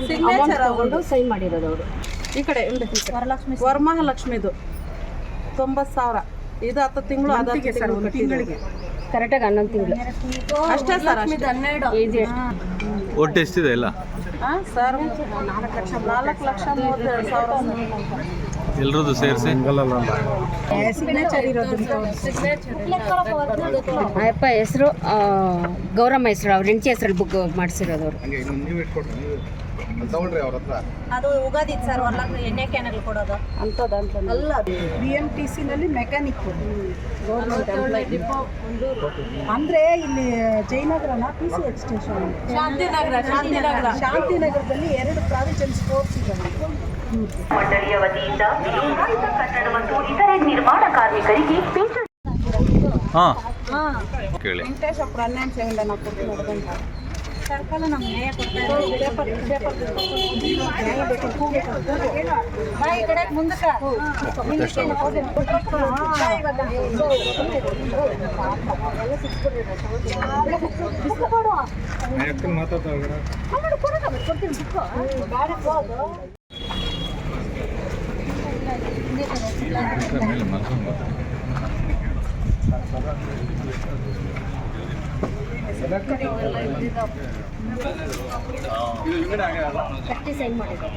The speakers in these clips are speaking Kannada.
ಸಿಗ್ನೇಚರ್ ಅವರು ಸೈನ್ ಮಾಡಿರೋದು ಅವರು. ಈ ಕಡೆ ವರಮಹಾಲಕ್ಷ್ಮಿದು 90,000. ಇದು 10 ತಿಂಗಳು ಆದಾಗೆ ಸರ್, ಒಂದು ತಿಂಗಳಿಗೆ ಕರೆಕ್ಟಾಗಿ 11 ತಿಂಗಳು ಅಷ್ಟೇ ಸರ್. 12 ಏಜ್ ಒಟ್ಟು ಎಷ್ಟಿದೆ ಎಲ್ಲ ಸರ್? 4,30,32,000 ಎಲ್ಲರದ್ದು ಸೇರಿಸಿ ಸಿಗ್ನೇಚರ್ ಇರೋದು. ಅಯ್ಯಪ್ಪ ಹೆಸರು ಗೌರಮ್ಮ ಹೆಸರು, ಅವ್ರ ಹೆಂಡತಿ ಹೆಸರಲ್ಲಿ ಬುಕ್ ಮಾಡಿಸಿರೋದು ಅವರು. ಅದು ಉಗಾದಿ ಸರ್, ಎಣ್ಣೆ ಕ್ಯಾನಲ್ಲಿ ಕೊಡೋದು ಅಲ್ಲ. BMTC ನಲ್ಲಿ ಮೆಕ್ಯಾನಿಕ್ ಗೌರ್ಮೆಂಟ್ ಎಂಪ್ಲಾಯ್. ಅಂದ್ರೆ ಇಲ್ಲಿ ಜಯನಗರನ PCH ಸ್ಟೇಷನ್, ಶಾಂತಿನಗರದಲ್ಲಿ 2 ಪ್ರಾವಿಷನ್ ಸ್ಪೋರ್ಟ್ಸ್ ಇದ್ದಾವೆ. ಮಂಡಳಿಯ ವತಿಯಿಂದ ವಿರೋಧಾಯಿತ ಕಟ್ಟಡ ಮತ್ತು ಇತರೆ ನಿರ್ಮಾಣ ಕಾರ್ಮಿಕರಿಗೆ ಕೇಳಿ ವೆಂಕಟೇಶ್ವರ ಅನ್ಯಾಯ ಸೇವೆಲ್ಲ ನಾವು ಕೊಟ್ಟು ನೋಡಿದಂತ ಸರ್ಕಾರ ನಮ್ಗೆ ನ್ಯಾಯ ಕೊಡ್ತಾ ಈ ಕಡೆ ಮುಂದಕ್ಕೆ ಕಟ್ಟಿ ಸೈನ್ ಮಾಡಿದ್ರು.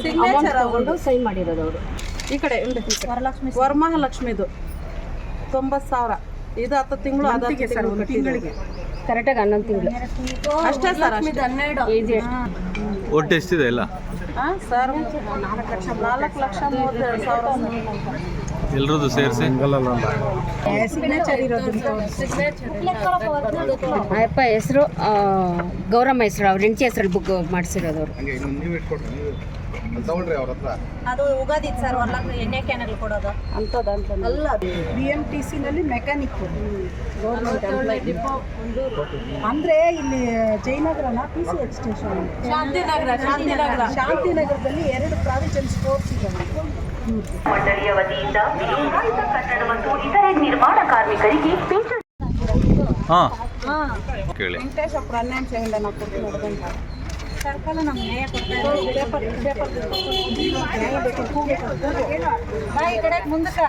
ಸಿಗ್ನೇಚರ್ ಅವರು ಸೈನ್ ಮಾಡಿರೋದು ಅವರು. ಈ ಕಡೆ ವರಮಹಾಲಕ್ಷ್ಮಿದು 90,000. ಇದು 10 ತಿಂಗಳು ಆದಾಗೆ ಸರ್, ಒಂದು ತಿಂಗಳಿಗೆ ಕರೆಕ್ಟಾಗಿ 11 ತಿಂಗಳು ಅಷ್ಟೇ ಸರ್. 12 ಏಜ್ ಒಟ್ಟು ಎಷ್ಟಿದೆ ಎಲ್ಲ ಸರ್? 4,32,000 ಎಲ್ಲರದ್ದು ಸೇರಿಸಿ ಸಿಗ್ನೇಚರ್ ಇರೋದು. ಅಯ್ಯಪ್ಪ ಹೆಸರು ಗೌರಮ್ಮ ಹೆಸರು, ಅವ್ರ ಹೆಂಡತಿ ಹೆಸರಲ್ಲಿ ಬುಕ್ ಮಾಡಿಸಿರೋದು ಅವರು. ಅದು ಉಗಾದಿ ಸರ್, ಎಣ್ಣೆ ಕ್ಯಾನಲ್ಲಿ ಕೊಡೋದು ಅಲ್ಲ. BMTC ನಲ್ಲಿ ಮೆಕ್ಯಾನಿಕ್ ಗೌರ್ಮೆಂಟ್ ಎಂಪ್ಲಾಯ್. ಅಂದ್ರೆ ಇಲ್ಲಿ ಜಯನಗರನ PCH ಸ್ಟೇಷನ್, ಶಾಂತಿನಗರದಲ್ಲಿ 2 ಪ್ರಾವಿಷನ್ ಸ್ಪೋರ್ಟ್ಸ್ ಇದ್ದಾವೆ. ಮಂಡಳಿಯ ವತಿಯಿಂದ ವಿರೋಧಾಯಿತ ಕಟ್ಟಡ ಮತ್ತು ಇತರೆ ನಿರ್ಮಾಣ ಕಾರ್ಮಿಕರಿಗೆ ಕೇಳಿ ವೆಂಕಟೇಶ್ವರ ಅನ್ಯಾಯ ಸೇವೆಲ್ಲ ನಾವು ಕೊಟ್ಟು ನೋಡಿದಂತ ಸರ್ಕಾರ ನಮ್ಗೆ ನ್ಯಾಯ ಕೊಡ್ತಾ ಈ ಕಡೆ ಮುಂದಕ್ಕೆ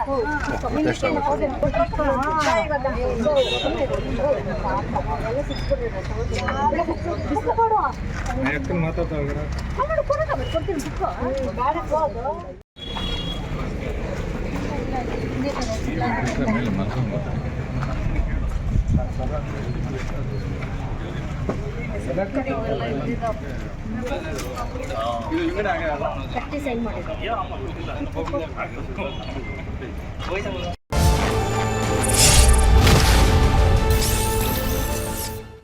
ಕಟ್ಟಿ ಸೈನ್ ಮಾಡಿದ್ರು.